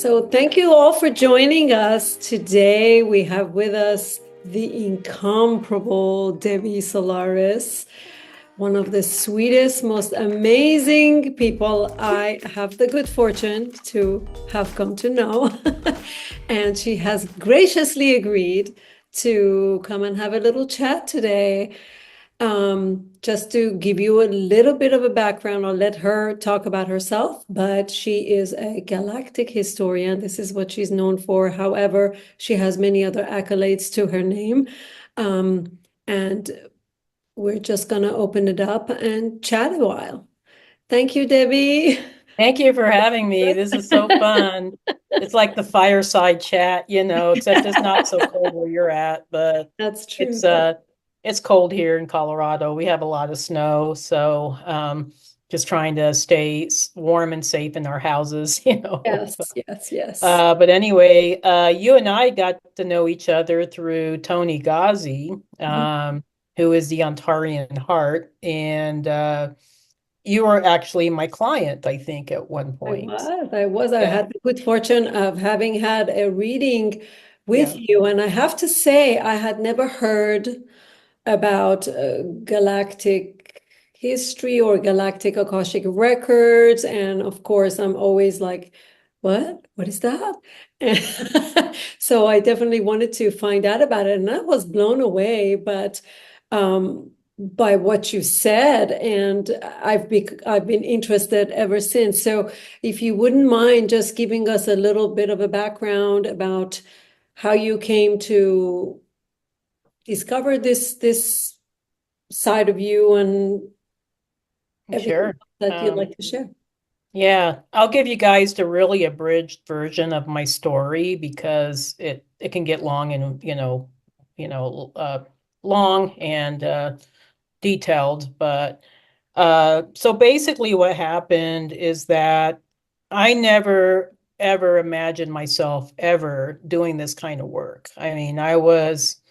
So, thank you all for joining us today. We have with us the incomparable Debbie Solaris, one of the sweetest, most amazing people I have the good fortune to have come to know. And she has graciously agreed to come and have a little chat today. Just to give you a little bit of a background, I'll let her talk about herself, but she is a galactic historian. This is what she's known for. However, she has many other accolades to her name. And we're just going to open it up and chat a while. Thank you, Debbie. Thank you for having me. This is so fun. It's like the fireside chat, except it's not so cold where you're at, but That's true. it's uh it's cold here in Colorado. We have a lot of snow, so just trying to stay warm and safe in our houses. Yes, yes, yes. But anyway, you and I got to know each other through Tony Ghazi, who is the Arcturian heart, and you were actually my client, I think, at one I point. was, I was. I Yeah. had the good fortune of having had a reading with Yeah. you, and I have to say, I had never heard about galactic history or galactic Akashic records. And of course, I'm always like, what? What is that? And so I definitely wanted to find out about it. And I was blown away, but by what you said, and I've been interested ever since. So if you wouldn't mind just giving us a little bit of a background about how you came to discover this side of you and everything Sure. that you'd Um, like to share. yeah, I'll give you guys the really abridged version of my story because it can get long and long and detailed. But so basically, what happened is that I never ever imagined myself ever doing this kind of work. I mean, I was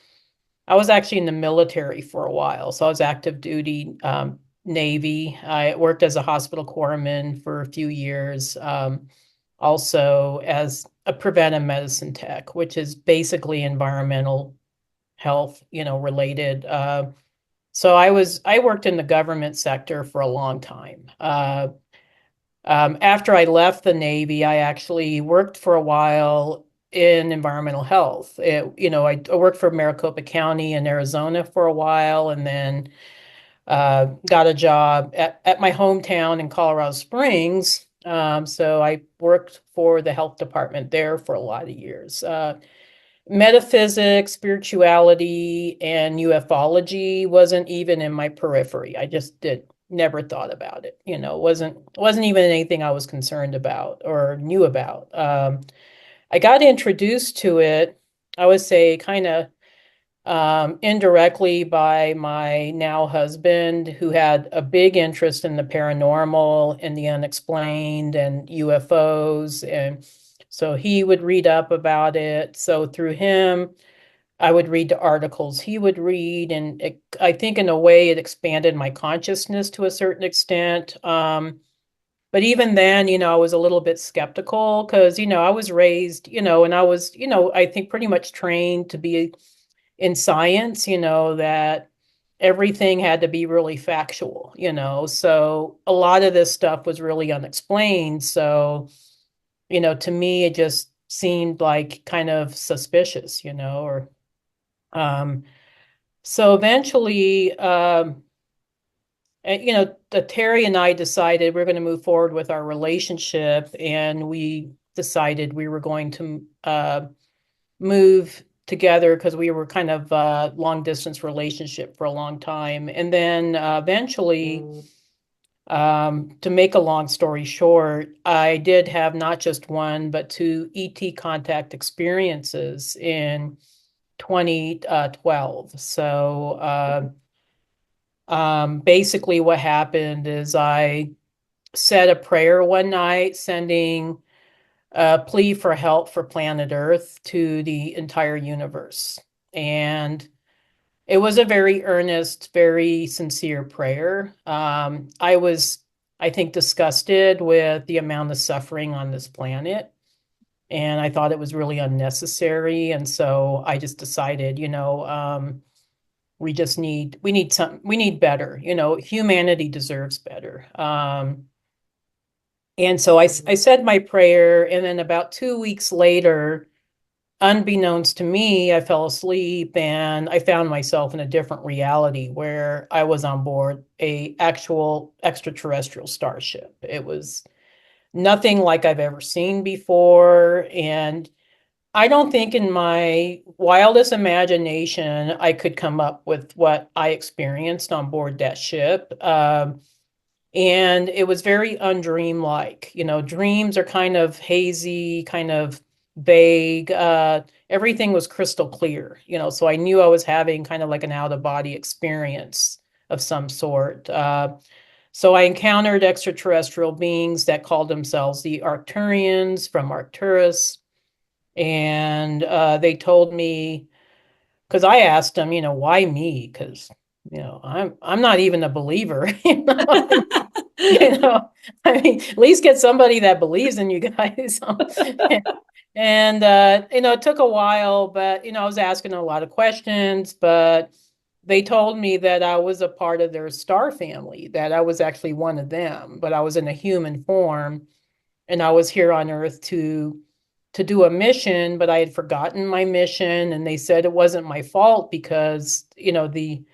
actually in the military for a while. So I was active duty Navy. I worked as a hospital corpsman for a few years, also as a preventive medicine tech, which is basically environmental health, related. So I worked in the government sector for a long time. After I left the Navy, I actually worked for a while in environmental health. I worked for Maricopa County in Arizona for a while, and then got a job at my hometown in Colorado Springs. So I worked for the health department there for a lot of years. Metaphysics, spirituality, and ufology wasn't even in my periphery. I just did never thought about it. Wasn't even anything I was concerned about or knew about. I got introduced to it, I would say, kind of indirectly by my now husband, who had a big interest in the paranormal and the unexplained and UFOs. And so he would read up about it. So through him, I would read the articles he would read. And I think in a way it expanded my consciousness to a certain extent. But even then, I was a little bit skeptical because, I was raised, and I was, I think pretty much trained to be in science, that everything had to be really factual. So a lot of this stuff was really unexplained. So, to me, it just seemed like kind of suspicious, or um, so eventually, the Terry and I decided we're going to move forward with our relationship, and we decided we were going to move together because we were kind of long distance relationship for a long time. And then eventually, to make a long story short, I did have not just one, but two ET contact experiences in 2012. So basically, what happened is I said a prayer one night, sending a plea for help for planet Earth to the entire universe. And it was a very earnest, very sincere prayer. I was, I think, disgusted with the amount of suffering on this planet. and I thought it was really unnecessary. And so I just decided, we need better. Humanity deserves better. And so I said my prayer, and then about 2 weeks later, unbeknownst to me, I fell asleep and I found myself in a different reality where I was on board a actual extraterrestrial starship. It was nothing like I've ever seen before. And I don't think in my wildest imagination I could come up with what I experienced on board that ship. And it was very undreamlike. Dreams are kind of hazy, kind of vague. Everything was crystal clear, so I knew I was having kind of like an out of body experience of some sort. So I encountered extraterrestrial beings that called themselves the Arcturians from Arcturus. And they told me, because I asked them, why me? Because I'm not even a believer. you know, I mean, at least get somebody that believes in you guys. And it took a while, but I was asking a lot of questions, but they told me that I was a part of their star family, that I was actually one of them, but I was in a human form, and I was here on Earth to do a mission, but I had forgotten my mission, and they said it wasn't my fault because the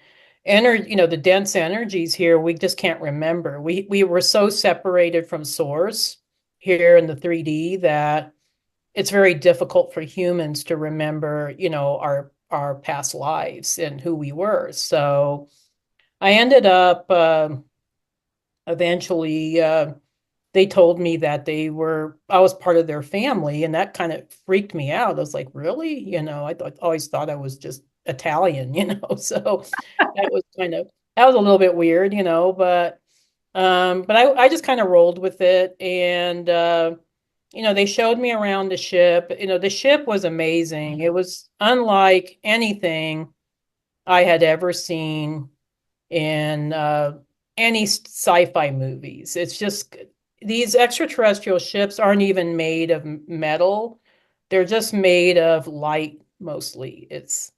dense energies here, we just can't remember. We were so separated from source here in the 3D that it's very difficult for humans to remember, our past lives and who we were. So I ended up eventually they told me that I was part of their family, and that kind of freaked me out. I was like, really? Always thought I was just Italian, so that was a little bit weird, but I just kind of rolled with it. And they showed me around the ship. The ship was amazing. It was unlike anything I had ever seen in any sci-fi movies. It's just these extraterrestrial ships aren't even made of metal. They're just made of light mostly. It's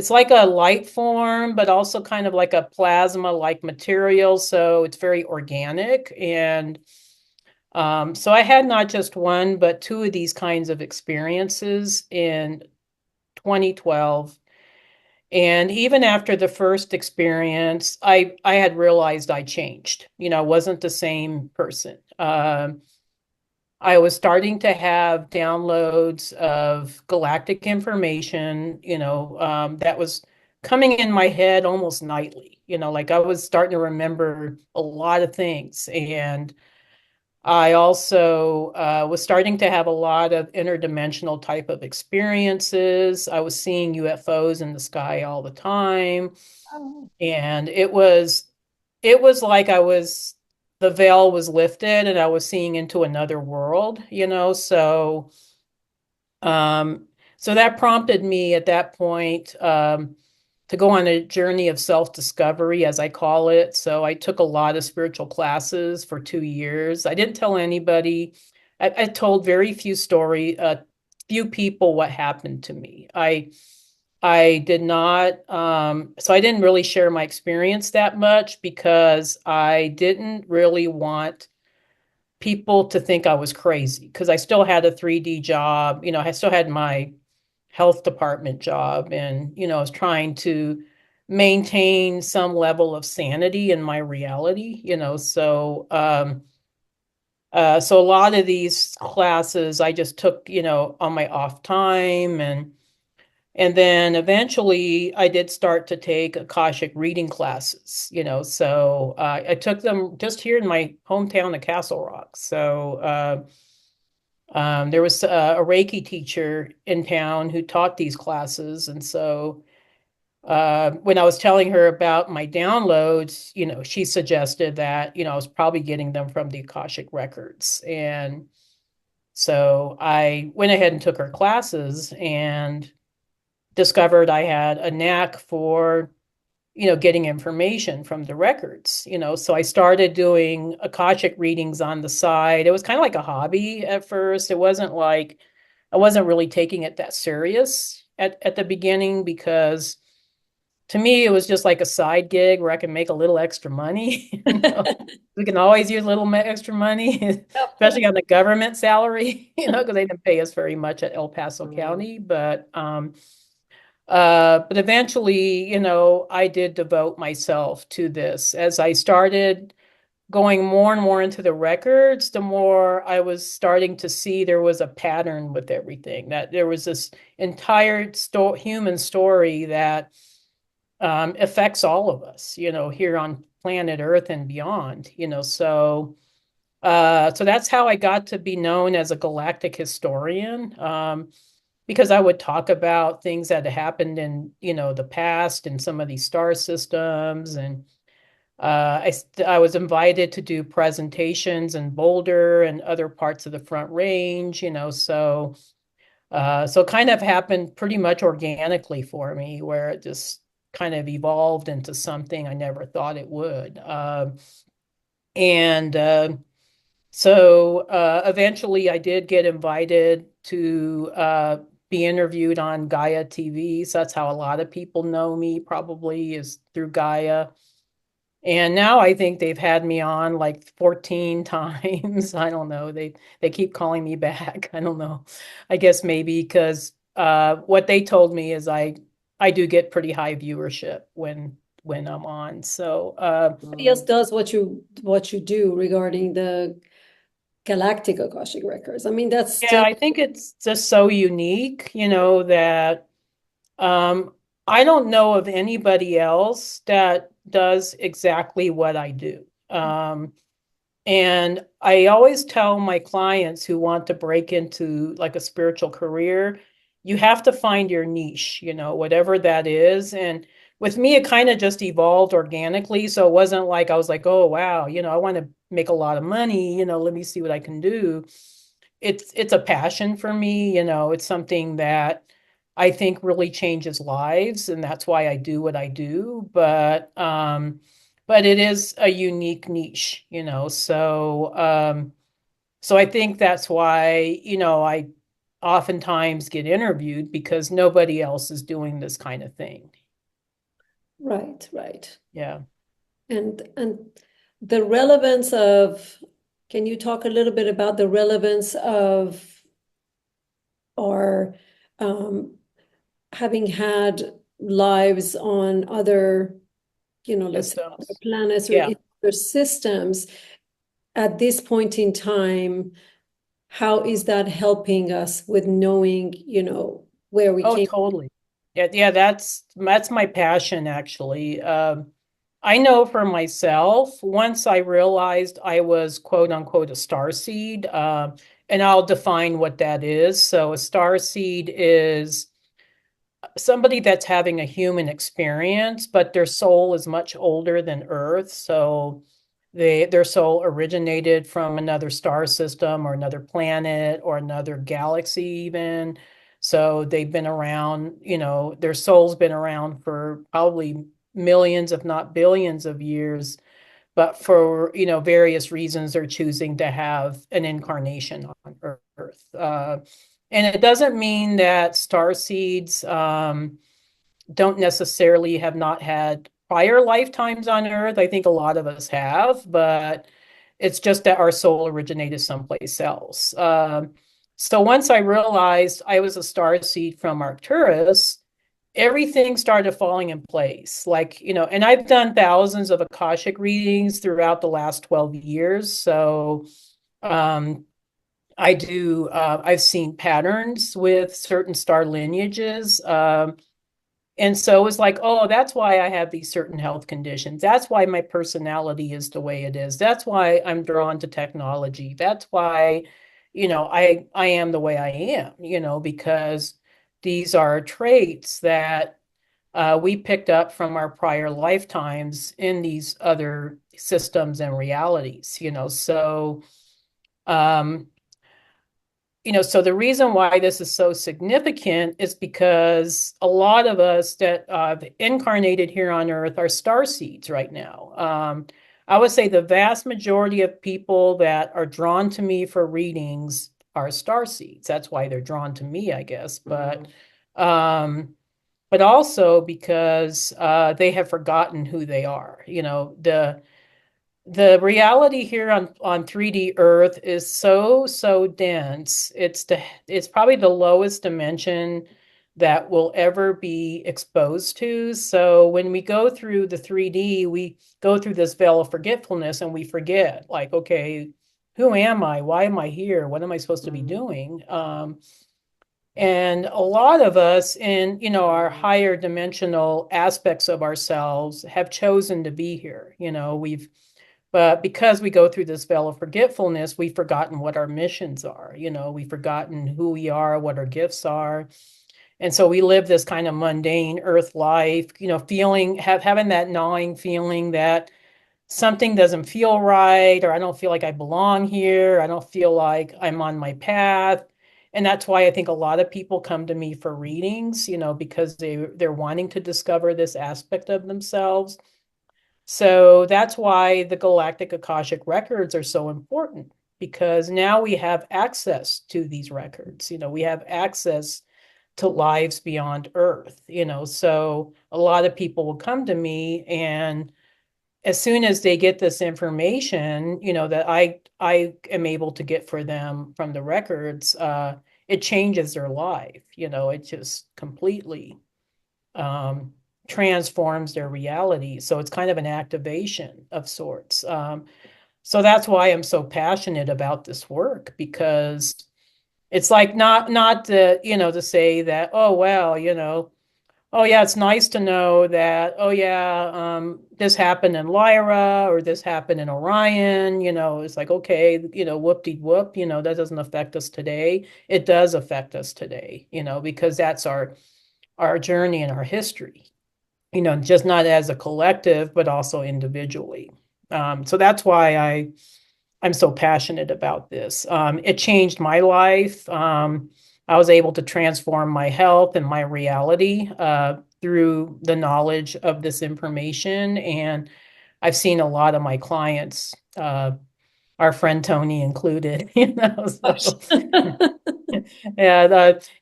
like a light form, but also kind of like a plasma-like material. So it's very organic. And so I had not just one, but two of these kinds of experiences in 2012. And even after the first experience, I had realized I changed. I wasn't the same person. I was starting to have downloads of galactic information, that was coming in my head almost nightly. Like I was starting to remember a lot of things. And I also was starting to have a lot of interdimensional type of experiences. I was seeing UFOs in the sky all the time. Oh, And it was like the veil was lifted and I was seeing into another world, um, so that prompted me at that point to go on a journey of self-discovery, as I call it. So I took a lot of spiritual classes for 2 years. I didn't tell anybody. I told very few people what happened to me. I did not, so I didn't really share my experience that much because I didn't really want people to think I was crazy because I still had a 3D job. I still had my health department job, and, I was trying to maintain some level of sanity in my reality, so a lot of these classes I just took, on my off time. And then eventually I did start to take Akashic reading classes, so I took them just here in my hometown of Castle Rock. So there was a Reiki teacher in town who taught these classes. And so when I was telling her about my downloads, she suggested that, I was probably getting them from the Akashic records. And so I went ahead and took her classes and discovered I had a knack for, getting information from the records, so I started doing Akashic readings on the side. It was kind of like a hobby at first. It wasn't like I wasn't really taking it that serious at the beginning because to me it was just like a side gig where I can make a little extra money. We can always use a little extra money, especially on the government salary, because they didn't pay us very much at El Paso Mm. County. But eventually, I did devote myself to this as I started going more and more into the records, the more I was starting to see there was a pattern with everything, that there was this entire human story that affects all of us, here on planet Earth and beyond, so that's how I got to be known as a galactic historian, because I would talk about things that happened in, the past in some of these star systems. And I was invited to do presentations in Boulder and other parts of the Front Range, so it kind of happened pretty much organically for me, where it just kind of evolved into something I never thought it would. And so eventually I did get invited to be interviewed on Gaia TV. So that's how a lot of people know me, probably, is through Gaia. And now I think they've had me on like 14 times. I don't know. They keep calling me back. I don't know. I guess maybe because what they told me is I do get pretty high viewership when I'm on. So Nobody else does what you do regarding the Galactic Akashic records. I mean, that's yeah, still I think it's just so unique, that um, I don't know of anybody else that does exactly what I do. And I always tell my clients who want to break into like a spiritual career, you have to find your niche, whatever that is. And with me, it kind of just evolved organically. So it wasn't like I was like, oh, wow, I want to make a lot of money, let me see what I can do. It's a passion for me, it's something that I think really changes lives, and that's why I do what I do. But it is a unique niche, so I think that's why, I oftentimes get interviewed because nobody else is doing this kind of thing. right, right. Yeah. And the relevance of, can you talk a little bit about the relevance of our having had lives on other, let's say other Systems. planets or Yeah. in other systems at this point in time? How is that helping us with knowing, where we Oh, came? totally. Yeah, yeah, that's my passion actually. I know for myself, once I realized I was quote unquote a star seed, and I'll define what that is. So a star seed is somebody that's having a human experience, but their soul is much older than Earth. So their soul originated from another star system or another planet or another galaxy even. So they've been around, their soul's been around for probably millions, if not billions of years. But for, various reasons, they're choosing to have an incarnation on Earth. And it doesn't mean that star seeds don't necessarily have not had prior lifetimes on Earth. I think a lot of us have, but it's just that our soul originated someplace else. So once I realized I was a star seed from Arcturus, everything started falling in place. Like, and I've done thousands of Akashic readings throughout the last 12 years. So um, I've seen patterns with certain star lineages. And so it's like, oh, that's why I have these certain health conditions. That's why my personality is the way it is. That's why I'm drawn to technology. That's why, I am the way I am, because these are traits that we picked up from our prior lifetimes in these other systems and realities, um, so the reason why this is so significant is because a lot of us that have incarnated here on Earth are star seeds right now. I would say the vast majority of people that are drawn to me for readings are star seeds. That's why they're drawn to me, I guess. Um, but also because they have forgotten who they are. The reality here on 3D Earth is so dense. It's probably the lowest dimension that we'll ever be exposed to. So when we go through the 3D, we go through this veil of forgetfulness and we forget, like, okay, who am I? Why am I here? What am I supposed to be doing? And a lot of us in, our higher dimensional aspects of ourselves have chosen to be here. But because we go through this veil of forgetfulness, we've forgotten what our missions are. We've forgotten who we are, what our gifts are. And so we live this kind of mundane earth life, having that gnawing feeling that something doesn't feel right, or I don't feel like I belong here. I don't feel like I'm on my path. And that's why I think a lot of people come to me for readings, because they're wanting to discover this aspect of themselves. So that's why the Galactic Akashic records are so important, because now we have access to these records. We have access to lives beyond Earth. So a lot of people will come to me, and as soon as they get this information, that I am able to get for them from the records, it changes their life. It just completely um, transforms their reality. So it's kind of an activation of sorts. So that's why I'm so passionate about this work, because it's like not to say that, oh well, oh yeah, it's nice to know that, oh yeah, this happened in Lyra or this happened in Orion. It's like, okay, whoop-de-whoop, that doesn't affect us today. It does affect us today, because that's our journey and our history, just not as a collective, but also individually. So that's why I'm so passionate about this. It changed my life. I was able to transform my health and my reality through the knowledge of this information. And I've seen a lot of my clients, our friend Tony included, Gosh. so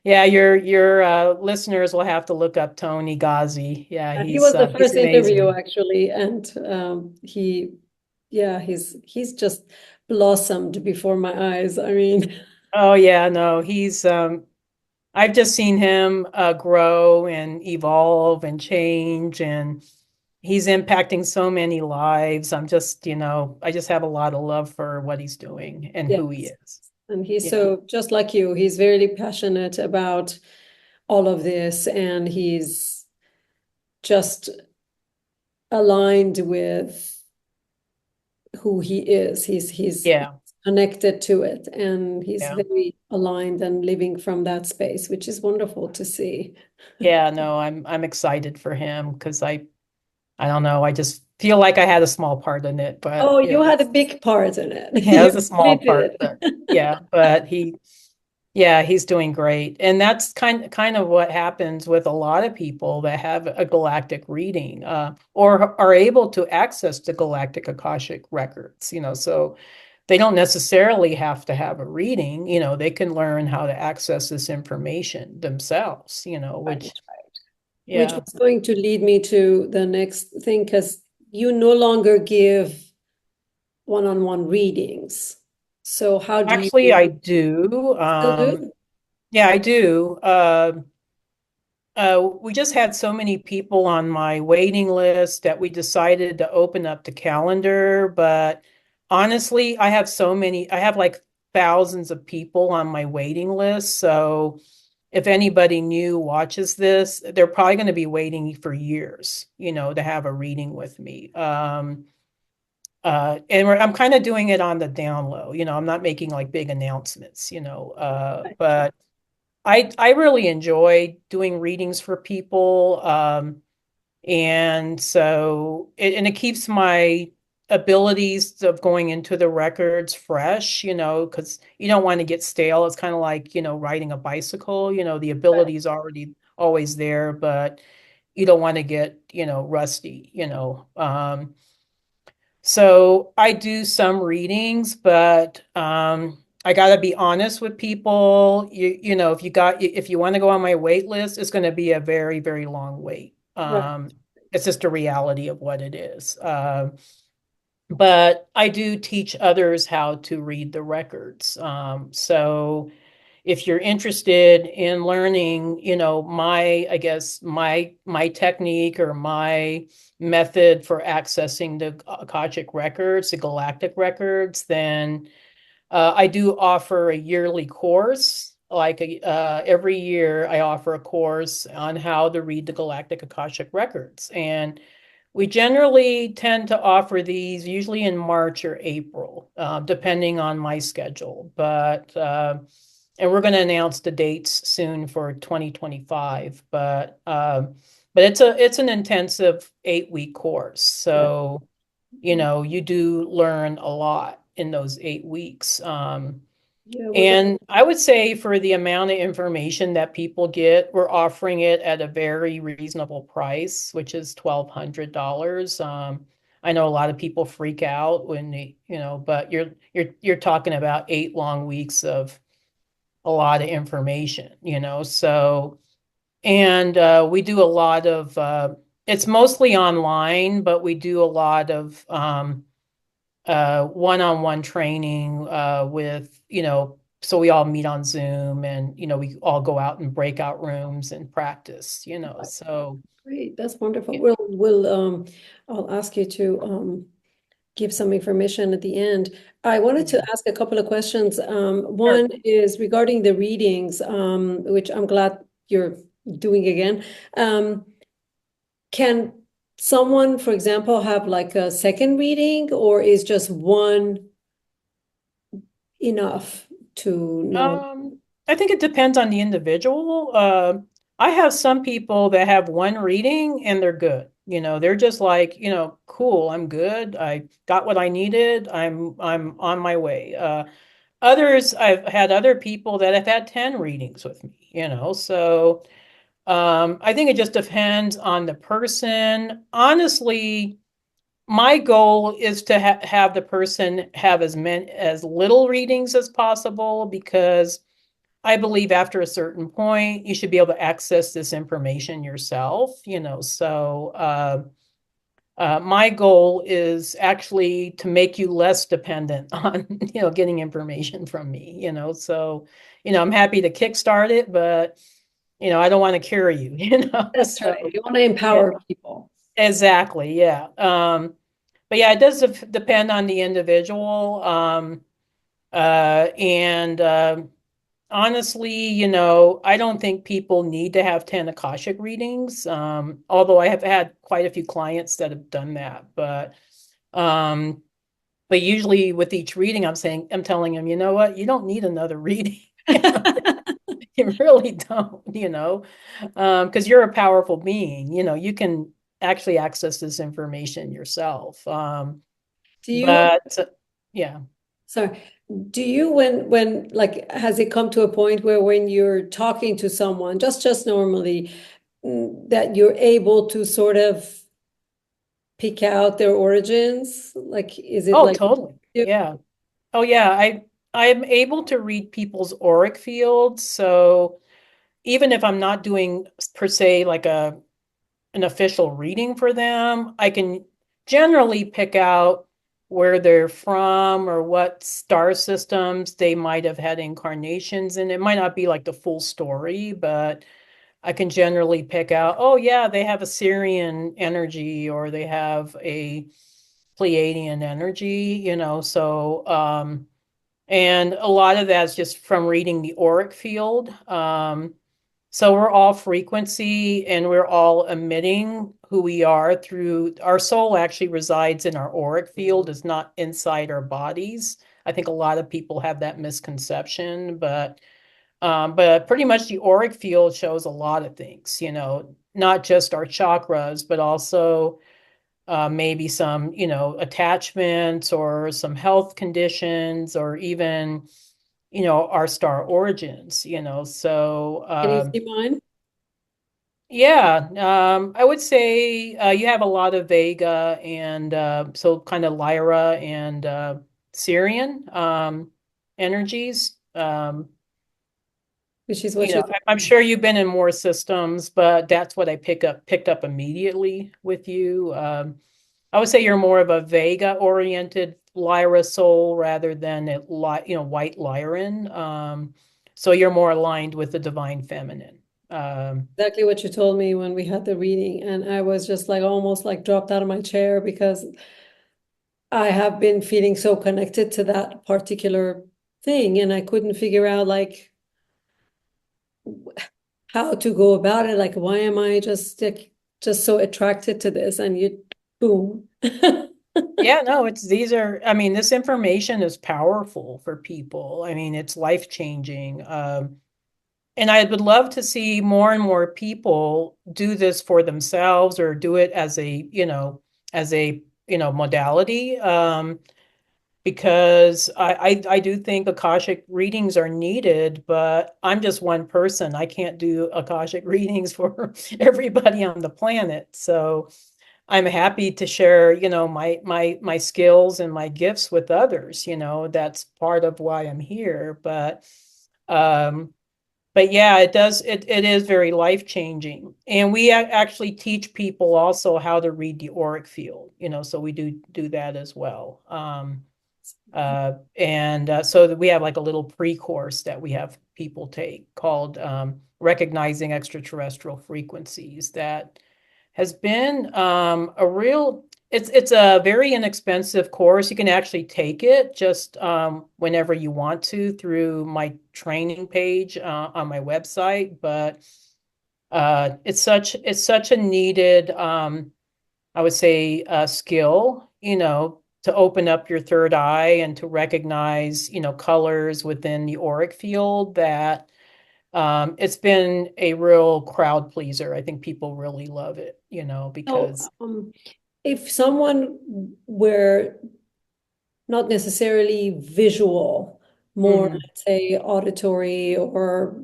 yeah, your listeners will have to look up Tony Ghazi. Yeah, He was the he's first interview amazing. actually, and yeah, he's just blossomed before my eyes. I mean, Oh yeah, no, he's I've just seen him grow and evolve and change, and he's impacting so many lives. I just have a lot of love for what he's doing and who he yes, is. and he's Yeah, so just like you. He's very passionate about all of this, and he's just aligned with who he is. He's yeah, connected to it, and he's yeah, very aligned and living from that space, which is wonderful to see. yeah. No, I'm excited for him because I don't know. I just feel like I had a small part in it, but Oh, yeah, you had a big part in it. yeah, it You was a really small part, did. but yeah, but yeah, he's doing great. And that's kind of what happens with a lot of people that have a galactic reading, or are able to access the galactic Akashic records, so they don't necessarily have to have a reading, they can learn how to access this information themselves, Right. which, Which yeah. was going to lead me to the next thing, because you no longer give one-on-one readings. So how do Actually, you I do. still do? Yeah, I do. We just had so many people on my waiting list that we decided to open up the calendar. But honestly, I have like thousands of people on my waiting list. So if anybody new watches this, they're probably going to be waiting for years, to have a reading with me. And I'm kind of doing it on the down low, I'm not making like big announcements, Right, right. but I really enjoy doing readings for people. And so it keeps my abilities of going into the records fresh, because you don't want to get stale. It's kind of like, riding a bicycle, the ability is already always there, but you don't want to get, rusty, So I do some readings, but I got to be honest with people. If you want to go on my wait list, it's going to be a very, very long wait. Right. It's just a reality of what it is. But I do teach others how to read the records. So if you're interested in learning, I guess my technique or my method for accessing the Akashic records, the galactic records, then I do offer a yearly course. Every year, I offer a course on how to read the Galactic Akashic records, and we generally tend to offer these usually in March or April, depending on my schedule. And we're going to announce the dates soon for 2025. But it's an intensive 8-week course, Right. so you do learn a lot in those 8 weeks. Yeah, well, And I would say for the amount of information that people get, we're offering it at a very reasonable price, which is $1,200. I know a lot of people freak out when but you're talking about 8 long weeks of a lot of information, so and we do a lot of it's mostly online, but we do a lot of one-on-one training with, so we all meet on Zoom and, we all go out in breakout rooms and practice, so great. That's wonderful. yeah. I'll ask you to give some information at the end. I wanted to Mhm. ask a couple of questions. Sure. One is regarding the readings, which I'm glad you're doing again. Can someone, for example, have like a second reading, or is just one enough to know? I think it depends on the individual. I have some people that have one reading and they're good. They're just like, cool, I'm good. I got what I needed. I'm on my way. Others, I've had other people that have had 10 readings with me, so I think it just depends on the person. Honestly, my goal is to have the person have as little readings as possible, because I believe after a certain point, you should be able to access this information yourself, So my goal is actually to make you less dependent on, getting information from me, So, I'm happy to kickstart it, but, I don't want to cure you, That's So, right. You want to yeah, empower people. exactly. Yeah. But yeah, it does depend on the individual. And honestly, I don't think people need to have 10 Akashic readings. Although I have had quite a few clients that have done that. Um, but usually with each reading, I'm telling them, you know what, you don't need another reading. You really don't, because you're a powerful being, you can actually access this information yourself. Do you, But yeah. sorry, do you when like has it come to a point where when you're talking to someone, just normally, that you're able to sort of pick out their origins? Like, is it Oh, like, totally. Yeah. Oh, yeah. I'm able to read people's auric fields. So even if I'm not doing per se like an official reading for them, I can generally pick out where they're from or what star systems they might have had incarnations in. It might not be like the full story, but I can generally pick out, oh yeah, they have a Syrian energy or they have a Pleiadian energy, so and a lot of that's just from reading the auric field. So we're all frequency and we're all emitting who we are through our soul actually resides in our auric field, is not inside our bodies. I think a lot of people have that misconception, but pretty much the auric field shows a lot of things, not just our chakras, but also maybe some, attachments or some health conditions or even, our star origins, so can you see mine? yeah, I would say you have a lot of Vega and so kind of Lyra and Syrian. energies. which is what I'm sure you've been in more systems, but that's what I picked up immediately with you. I would say you're more of a Vega oriented Lyra soul rather than white Lyran. So you're more aligned with the divine feminine. Um, exactly what you told me when we had the reading, and I was just like almost like dropped out of my chair because I have been feeling so connected to that particular thing, and I couldn't figure out like how to go about it. Like, why am I just so attracted to this? And you, boom. yeah, no, I mean, this information is powerful for people. I mean, it's life changing. And I would love to see more and more people do this for themselves or do it as a modality. Because I do think Akashic readings are needed, but I'm just one person. I can't do Akashic readings for everybody on the planet. So I'm happy to share, my skills and my gifts with others. That's part of why I'm here. Um, but yeah, it is very life changing. And we actually teach people also how to read the auric field, so we do that as well. And so that we have like a little pre-course that we have people take called Recognizing Extraterrestrial Frequencies that has been it's a very inexpensive course. You can actually take it just whenever you want to through my training page on my website. But it's such a needed I would say skill, to open up your third eye and to recognize, colors within the auric field that it's been a real crowd pleaser. I think people really love it, So, because if someone were not necessarily visual, more, mhm, let's say, auditory or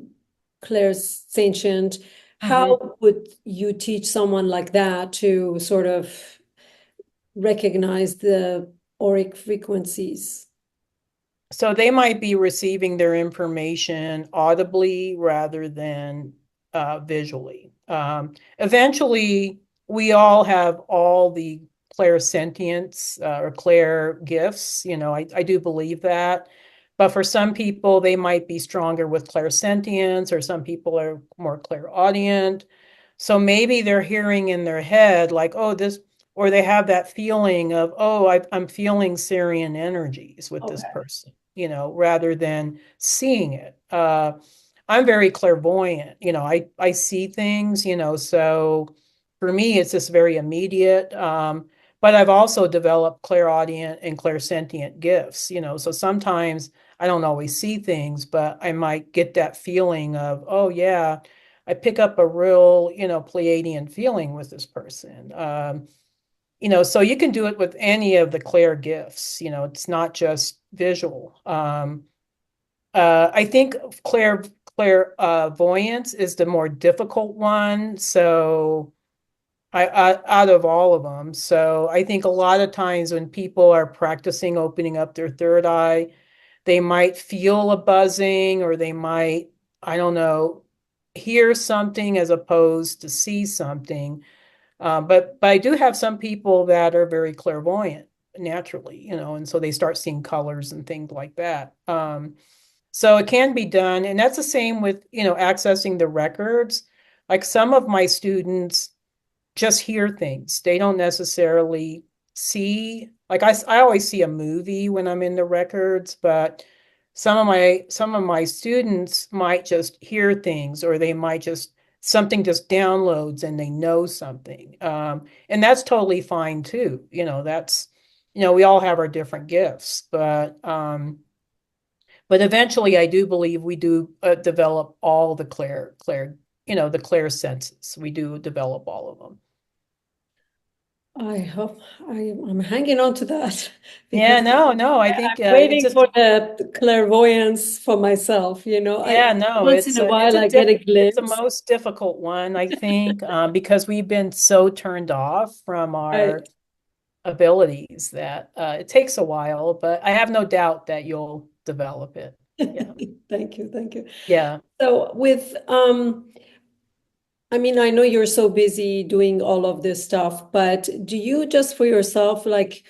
clairsentient, mhm. how would you teach someone like that to sort of recognize the auric frequencies? So they might be receiving their information audibly rather than visually. Eventually, we all have all the clairsentience or clair gifts. I do believe that. But for some people, they might be stronger with clairsentience, or some people are more clairaudient. So maybe they're hearing in their head, like, oh, this, or they have that feeling of, oh, I'm feeling Syrian energies with this Okay. person, rather than seeing it. I'm very clairvoyant, I see things, so for me, it's just very immediate. But I've also developed clairaudient and clairsentient gifts, so sometimes I don't always see things, but I might get that feeling of, oh, yeah, I pick up a real, Pleiadian feeling with this person. So you can do it with any of the clair gifts. It's not just visual. I think clairvoyance is the more difficult one. So out of all of them. So I think a lot of times when people are practicing opening up their third eye, they might feel a buzzing, or they might, I don't know, hear something as opposed to see something. But I do have some people that are very clairvoyant naturally, and so they start seeing colors and things like that. So it can be done, and that's the same with, accessing the records. Like some of my students just hear things. They don't necessarily see, like I always see a movie when I'm in the records, but some of my students might just hear things, or they might just something just downloads and they know something. And that's totally fine too. That's, we all have our different gifts, but eventually I do believe we do develop all the the clair senses. We do develop all of them. I hope I'm hanging on to that Yeah, because no, I I'm think it's waiting just, for the clairvoyance for myself. I yeah, no, once in a while I get a it's the glimpse. most difficult one, I think, because we've been so turned off from Right. our abilities that it takes a while, but I have no doubt that develop it. Yeah. Thank you, thank you. Yeah. So with I mean, I know you're so busy doing all of this stuff, but do you just for yourself, like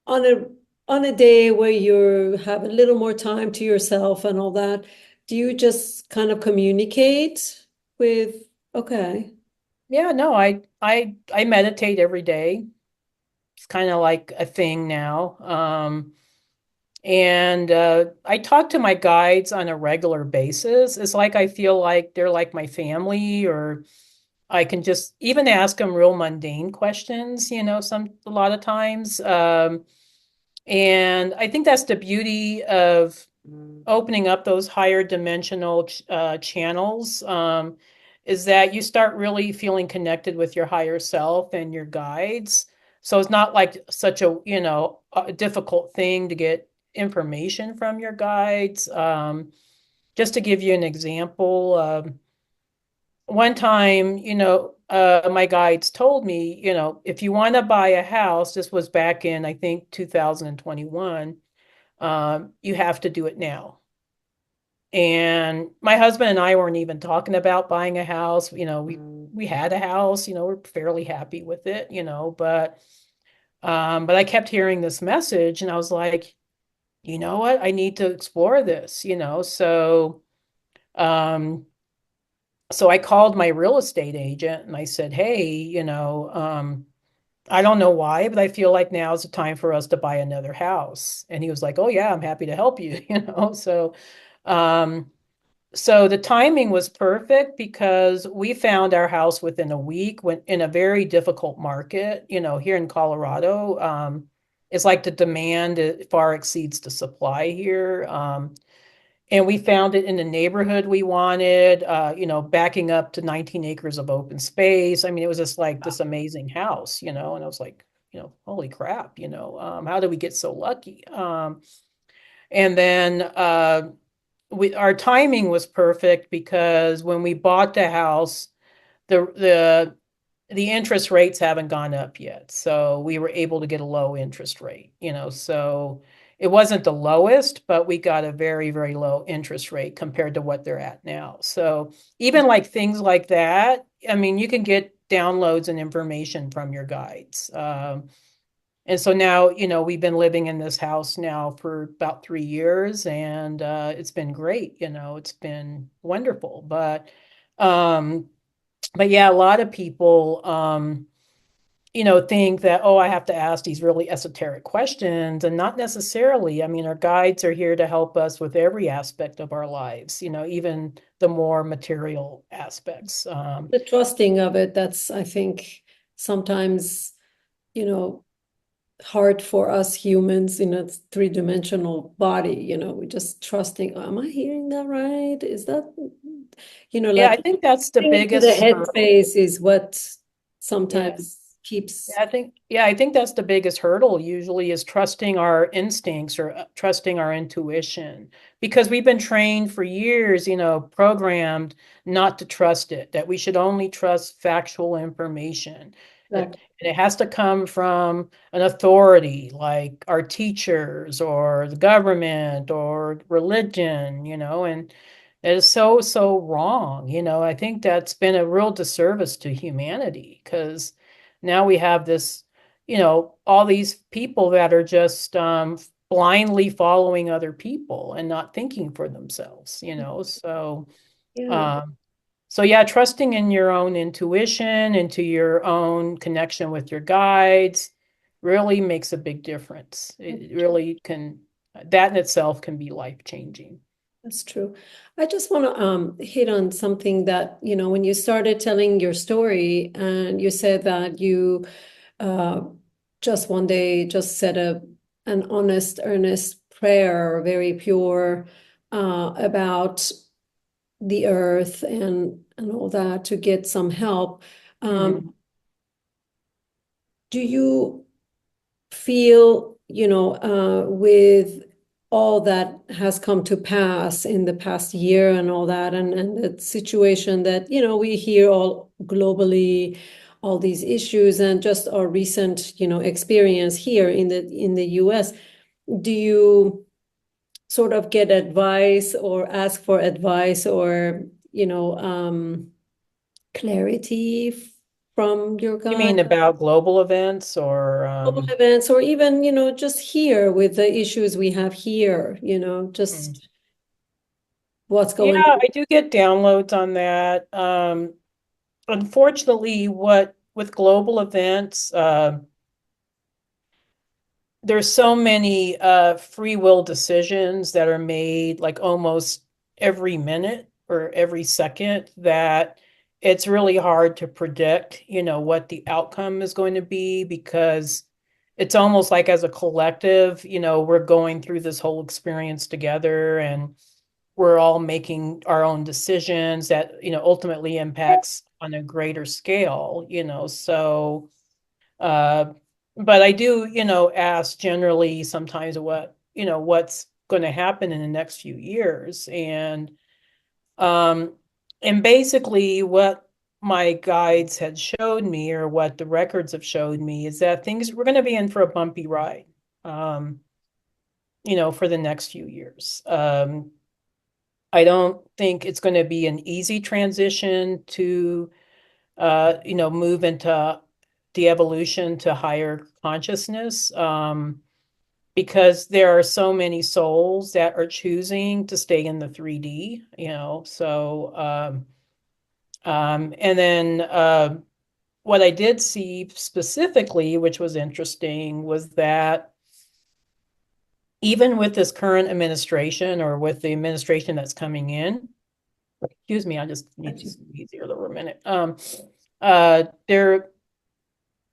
on a day where you have a little more time to yourself and all that, do you just kind of communicate with, okay, Yeah, no, I meditate every day. It's kind of like a thing now. And I talk to my guides on a regular basis. It's like I feel like they're like my family, or I can just even ask them real mundane questions, a lot of times. And I think that's the beauty of opening up those higher dimensional channels, is that you start really feeling connected with your higher self and your guides. So it's not like such a difficult thing to get information from your guides. Just to give you an example, one time, my guides told me, if you want to buy a house, this was back in, I think, 2021, you have to do it now. And my husband and I weren't even talking about buying a house. We had a house, we're fairly happy with it, but I kept hearing this message and I was like, you know what? I need to explore this, um, so I called my real estate agent and I said, hey, I don't know why, but I feel like now is the time for us to buy another house. And he was like, oh yeah, I'm happy to help you, um, so the timing was perfect because we found our house within a week when in a very difficult market, here in Colorado. It's like the demand far exceeds the supply here. And we found it in the neighborhood we wanted, backing up to 19 acres of open space. I mean, it was just like this amazing house, and I was like, holy crap, how did we get so lucky? And then our timing was perfect because when we bought the house, the the interest rates haven't gone up yet. So we were able to get a low interest rate, so it wasn't the lowest, but we got a very, very low interest rate compared to what they're at now. So even like things like that, I mean, you can get downloads and information from your guides. And so now, we've been living in this house now for about 3 years, and it's been great. It's been wonderful. But yeah, a lot of people, think that, oh, I have to ask these really esoteric questions, and not necessarily. I mean, our guides are here to help us with every aspect of our lives, even the more material aspects. the trusting of it, that's, I think, sometimes, you know, hard for us humans in a three-dimensional body, we're just trusting, am I hearing that right? Is that, Yeah, like I think that's the getting into the biggest hurdle. headspace is what Yeah. sometimes keeps. I think that's the biggest hurdle usually is trusting our instincts or trusting our intuition, because we've been trained for years, programmed not to trust it, that we should only trust factual information. Exactly. And it has to come from an authority like our teachers or the government or religion, and it is so, so wrong. I think that's been a real disservice to humanity because now we have this, all these people that are just blindly following other people and not thinking for themselves, Yeah, um, so yeah, trusting in your own intuition, into your own connection with your guides really makes a big difference. It really can, that in itself can be life changing. that's true. I just want to hit on something that, when you started telling your story and you said that you uh, just one day just said an honest, earnest prayer, very pure, about the earth and all that to get some help. Mhm. Do you feel, with all that has come to pass in the past year and all that, and the situation that, we hear all globally, all these issues, and just our recent, experience here in the US, do you sort of get advice or ask for advice or, clarity from your You guide? mean about global events or Global events, or even, just here with the issues we have here, mm. just what's Yeah, going I do get downloads on that. Unfortunately, what with global events, there's so many free will decisions that are made like almost every minute or every second that it's really hard to predict, what the outcome is going to be because it's almost like as a collective, we're going through this whole experience together and we're all making our own decisions that, ultimately impacts on a greater scale, so uh, but I do, ask generally sometimes what's going to happen in the next few years. Um, and basically what my guides had showed me or what the records have showed me is that things we're going to be in for a bumpy ride, um, for the next few years. I don't think it's going to be an easy transition to move into the evolution to higher consciousness, because there are so many souls that are choosing to stay in the 3D, so and then what I did see specifically, which was interesting, was that even with this current administration or with the administration that's coming in, excuse me, I just need to on? sneeze here for a minute. Uh, there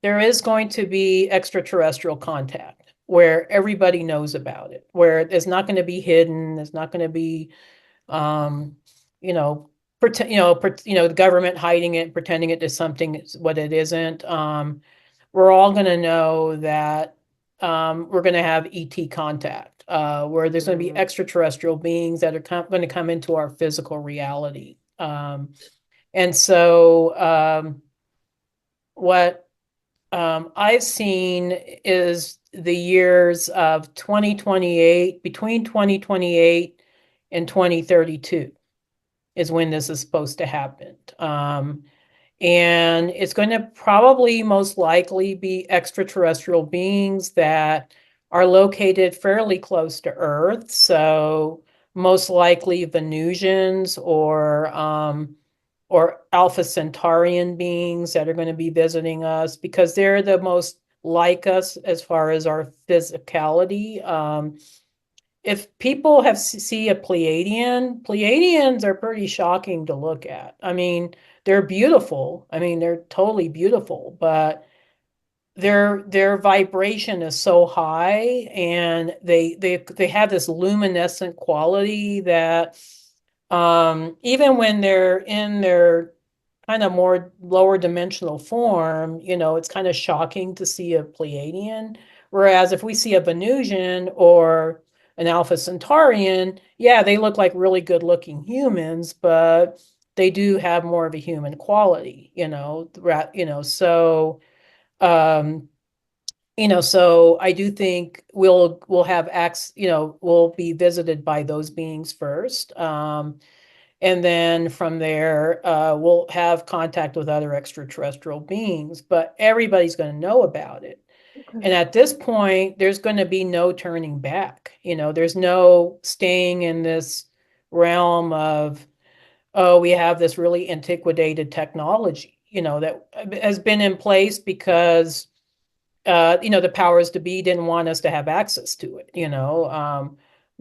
there is going to be extraterrestrial contact where everybody knows about it, where it's not going to be hidden, it's not going to be, um, you know, the government hiding it, pretending it is something what it isn't. We're all going to know that we're going to have ET contact, where there's going to be extraterrestrial beings that are going to come into our physical reality. And so what I've seen is the years of 2028, between 2028 and 2032 is when this is supposed to happen. And it's going to probably most likely be extraterrestrial beings that are located fairly close to Earth. So most likely Venusians or Alpha Centaurian beings that are going to be visiting us because they're the most like us as far as our physicality. If people see a Pleiadians are pretty shocking to look at. I mean, they're beautiful. I mean, they're totally beautiful, but their vibration is so high and they have this luminescent quality that even when they're in their kind of more lower dimensional form, it's kind of shocking to see a Pleiadian. Whereas if we see a Venusian or an Alpha Centaurian, yeah, they look like really good looking humans, but they do have more of a human quality, so um, so I do think we'll have acts, we'll be visited by those beings first. And then from there, we'll have contact with other extraterrestrial beings, but everybody's going to know about it. And Okay. at this point, there's going to be no turning back. There's no staying in this realm of, oh, we have this really antiquated technology, that has been in place because the powers to be didn't want us to have access to it,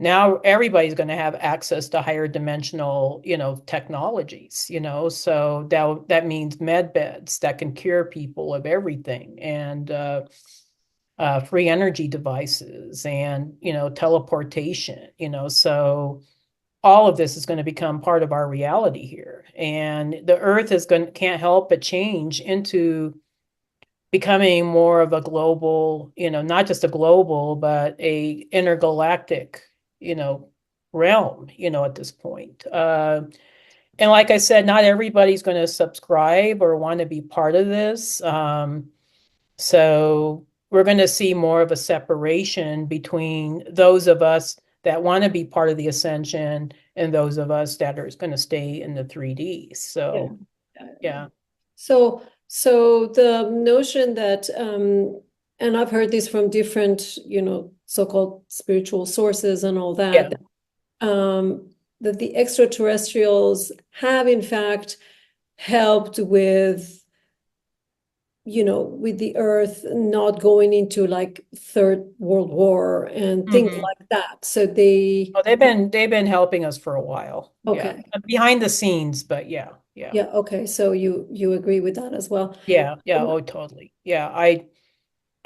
now everybody's going to have access to higher dimensional, technologies, so that means med beds that can cure people of everything and free energy devices and, teleportation, so all of this is going to become part of our reality here. And the earth can't help but change into becoming more of a global, not just a global, but a intergalactic, you know, realm, at this point. And like I said, not everybody's going to subscribe or want to be part of this. So we're going to see more of a separation between those of us that want to be part of the ascension, and those of us that are going to stay in the 3D. Yeah. So, yeah. So the notion that, and I've heard this from different, so-called spiritual sources and all Yeah. that, um, that the extraterrestrials have in fact helped with the Earth not going into like Third World War and things Hmm. like that. So they, Oh, they've been helping us for a while. Yeah. okay, Behind the scenes, but yeah. Yeah. yeah, okay. So you agree with that as well. Yeah. Yeah. Oh, totally. Yeah.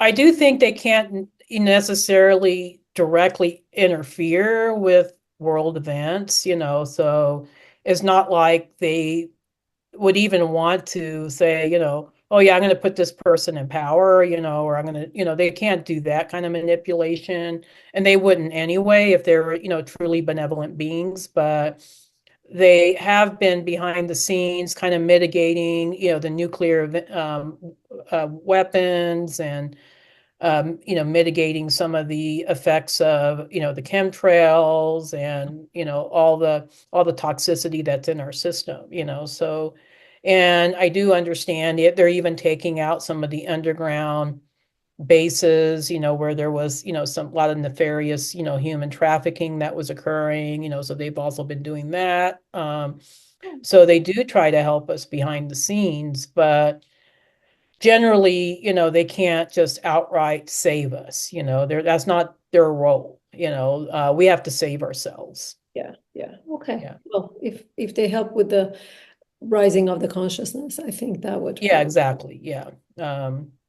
I do think they can't necessarily directly interfere with world events, so it's not like they would even want to say, oh yeah, I'm going to put this person in power, or I'm going to, they can't do that kind of manipulation. And they wouldn't anyway if they're, truly benevolent beings. But they have been behind the scenes kind of mitigating, the nuclear weapons, and mitigating some of the effects of, the chemtrails, and, all the toxicity that's in our system, so, and I do understand it. They're even taking out some of the underground bases, where there was, some a lot of nefarious, human trafficking that was occurring, so they've also been doing that. So they do try to help us behind the scenes, but generally, they can't just outright save us. That's not their role. We have to save ourselves. Yeah, yeah. Okay. Yeah. Well, if they help with the rising of the consciousness, I think that would Yeah, probably. exactly. Yeah.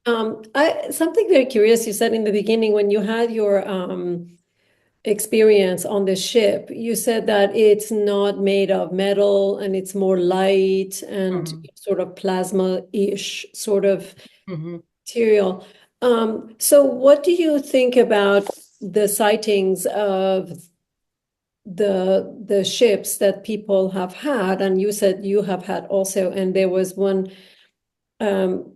I something very curious you said in the beginning when you had your experience on the ship, you said that it's not made of metal and it's more light and Mhm. sort of plasma-ish sort of Mhm. material. So what do you think about the sightings of the ships that people have had? And you said you have had also, and there was one, um,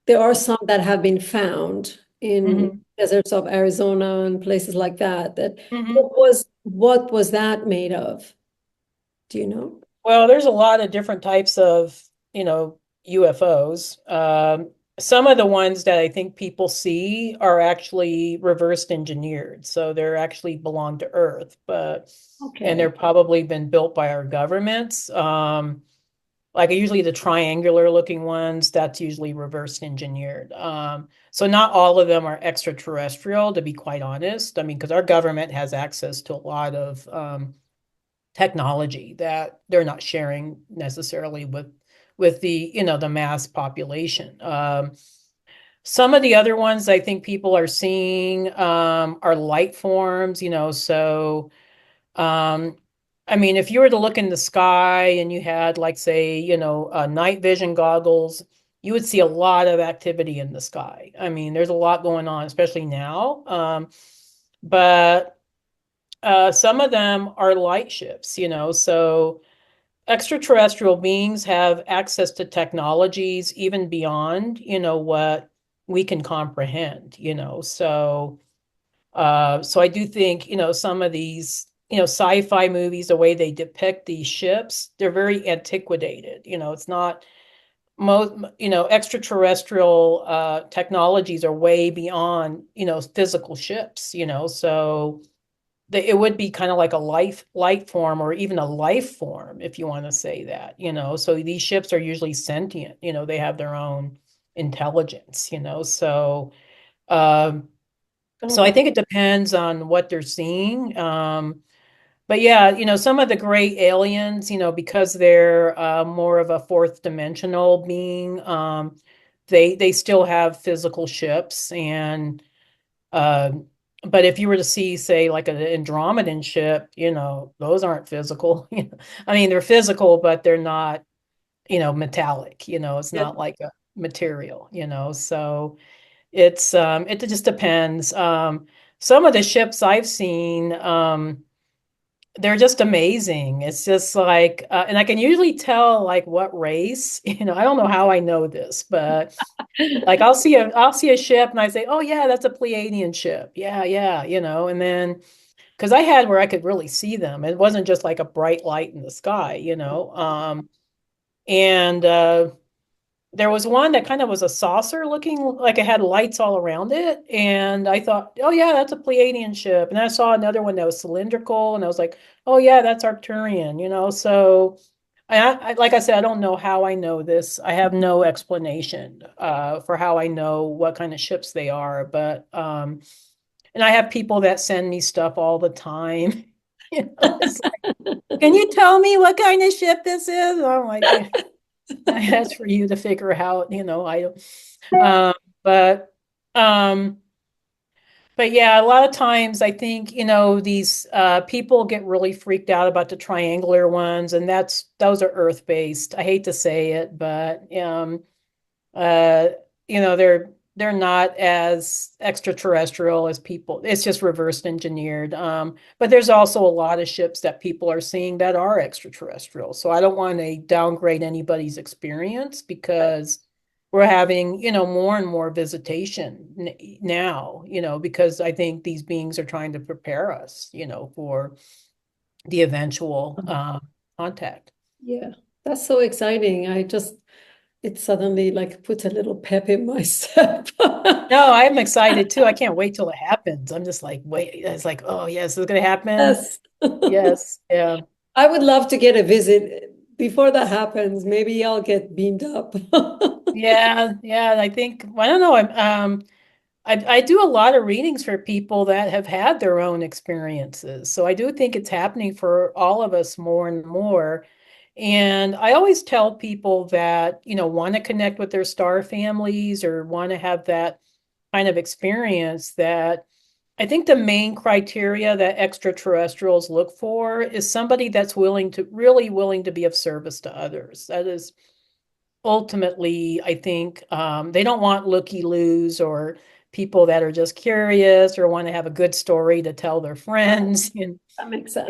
there are some that have been found in Mhm. deserts of Arizona and places like that. That Mhm. what was that made of? Do you know? Well, there's a lot of different types of, UFOs. Some of the ones that I think people see are actually reversed engineered. So they're actually belong to Earth, and Okay. they're probably been built by our governments. Like usually the triangular looking ones, that's usually reverse engineered. So not all of them are extraterrestrial, to be quite honest. I mean, because our government has access to a lot of technology that they're not sharing necessarily with the, the mass population. Some of the other ones I think people are seeing are light forms, so um, I mean, if you were to look in the sky and you had, like, say, night vision goggles, you would see a lot of activity in the sky. I mean, there's a lot going on, especially now. But some of them are light ships, so extraterrestrial beings have access to technologies even beyond, what we can comprehend, so I do think, some of these, sci-fi movies, the way they depict these ships, they're very antiquated. It's not most, extraterrestrial technologies are way beyond, physical ships, so it would be kind of like a light form, or even a life form, if you want to say that, so these ships are usually sentient, they have their own intelligence, um, Got so I it. think it depends on what they're seeing. But yeah, some of the gray aliens, because they're more of a fourth dimensional being, they still have physical ships, and uh, but if you were to see, say, like an Andromedan ship, those aren't physical. I mean, they're physical, but they're not, metallic. It's Yeah. not like a material. So it just depends. Some of the ships I've seen, they're just amazing. It's just like, and I can usually tell like what race. I don't know how I know this, but like I'll see a ship and I say, oh yeah, that's a Pleiadian ship. Yeah, yeah, and then because I had where I could really see them. It wasn't just like a bright light in the sky, and there was one that kind of was a saucer looking, like it had lights all around it. And I thought, oh yeah, that's a Pleiadian ship. And I saw another one that was cylindrical, and I was like, oh yeah, that's Arcturian, So like I said, I don't know how I know this. I have no explanation for how I know what kind of ships they are, but and I have people that send me stuff all the time. It's like, can you tell me what kind of ship this is? And I'm like, yeah. That's for you to figure out, I don't um but um but yeah, a lot of times I think, these people get really freaked out about the triangular ones, and those are earth-based. I hate to say it, but uh, they're not as extraterrestrial as people. It's just reverse engineered. But there's also a lot of ships that people are seeing that are extraterrestrial. So I don't want to downgrade anybody's experience, because we're having, more and more visitation now, because I think these beings are trying to prepare us, for the eventual contact. Yeah, that's so exciting. It suddenly like puts a little pep in my step. No, I'm excited too. I can't wait till it happens. I'm just like, wait, it's like, oh yes, it's gonna happen. Yes. Yes, yeah. I would love to get a visit before that happens. Maybe I'll get beamed up. Yeah, yeah. I think, I don't know. I do a lot of readings for people that have had their own experiences. So I do think it's happening for all of us more and more. And I always tell people that, want to connect with their star families or want to have that kind of experience, that I think the main criteria that extraterrestrials look for is somebody that's really willing to be of service to others. That is ultimately, I think, they don't want looky-loos or people that are just curious or want to have a good story to tell their friends. And, That makes you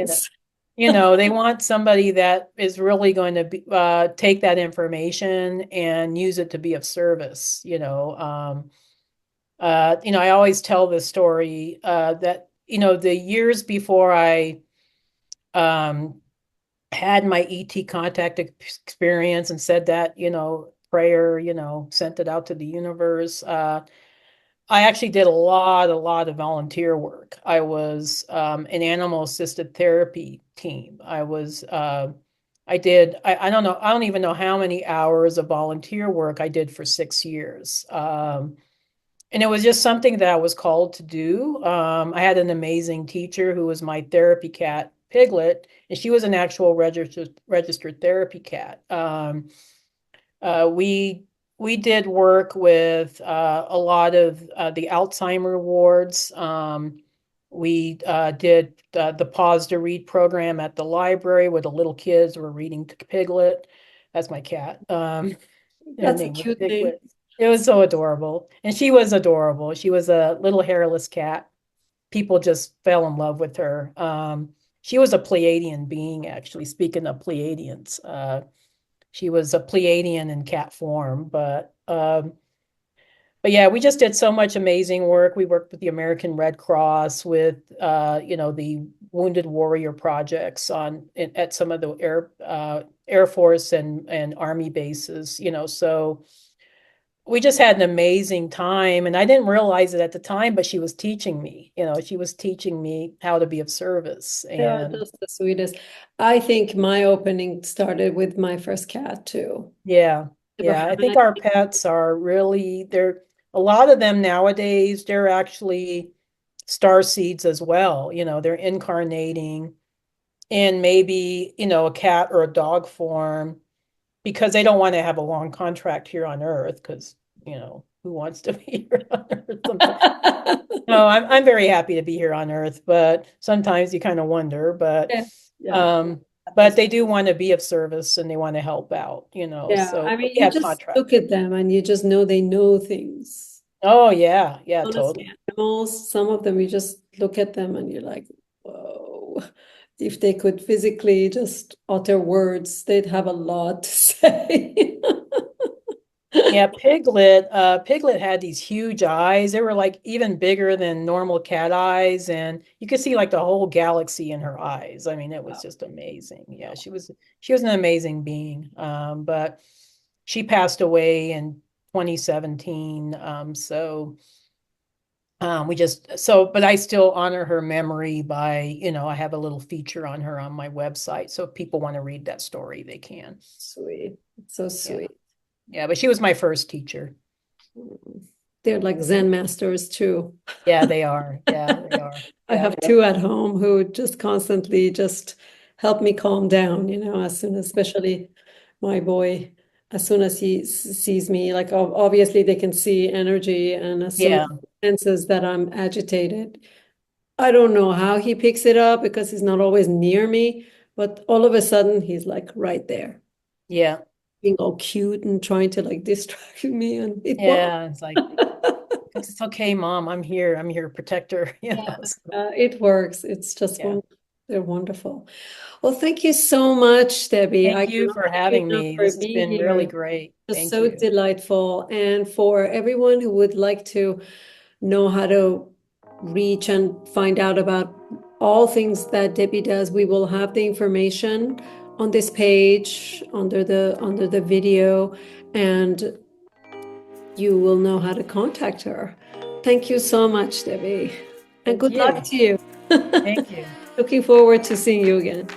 know, sense. they want somebody that is really going to take that information and use it to be of service. I always tell this story that, the years before I um, had my ET contact experience and said that, prayer, sent it out to the universe. I actually did a lot of volunteer work. I was an animal assisted therapy team. I don't know, I don't even know how many hours of volunteer work I did for 6 years. And it was just something that I was called to do. I had an amazing teacher who was my therapy cat, Piglet, and she was an actual registered therapy cat. We did work with a lot of the Alzheimer wards. We did the Pause to Read program at the library where the little kids were reading to Piglet. That's my cat. Her That's a name was cute name. Piglet. It was so adorable. And she was adorable. She was a little hairless cat. People just fell in love with her. She was a Pleiadian being, actually. Speaking of Pleiadians, she was a Pleiadian in cat form. But yeah, we just did so much amazing work. We worked with the American Red Cross, with the Wounded Warrior projects at some of the Air Force and Army bases. So we just had an amazing time, and I didn't realize it at the time, but she was teaching me. She was teaching me how to be of service. Yeah, And that's the sweetest. I think my opening started with my first cat too. yeah, Never yeah, had I think any. our pets are really, they're a lot of them nowadays, they're actually star seeds as well. They're incarnating in maybe, a cat or a dog form, because they don't want to have a long contract here on Earth, because, who wants to be here on Earth sometimes? No, I'm very happy to be here on Earth, but sometimes you kind of wonder, Yeah, yeah. um, but they do want to be of service and they want to help out, Yeah, so I mean, we you have just contracts. look at them and you just know they know things. Oh yeah, yeah, Honestly, totally. animals, some of them, you just look at them and you're like, whoa. If they could physically just utter words, they'd have a lot to say. Yeah, Piglet had these huge eyes. They were like even bigger than normal cat eyes, and you could see like the whole galaxy in her eyes. I mean, it was just amazing. Yeah, she was an amazing being. But she passed away in 2017. But I still honor her memory by, I have a little feature on her on my website. So if people want to read that story, they can. Sweet. It's so Yeah. sweet. Yeah, but she was my first teacher. They're like Zen masters too. Yeah, they are. Yeah, they are. I Yeah. have two at home who just constantly just help me calm down, as soon as, especially my boy, as soon as he sees me, like obviously they can see energy, and as soon as Yeah. he senses that I'm agitated, I don't know how he picks it up because he's not always near me, but all of a sudden he's like right there, Yeah. being all cute and trying to like distract me, and it works. Yeah. It's like, it's okay, Mom. I'm here. I'm your protector. So, It works. It's just yeah. they're wonderful. Well, thank you so much, Debbie. I Thank you cannot for thank you having enough me. for This has being been really here. great. Just Thank so you. delightful. And for everyone who would like to know how to reach and find out about all things that Debbie does, we will have the information on this page under the video, and you will know how to contact her. Thank you so much, Debbie. And Thank good luck you. to you. Thank you. Looking forward to seeing you again.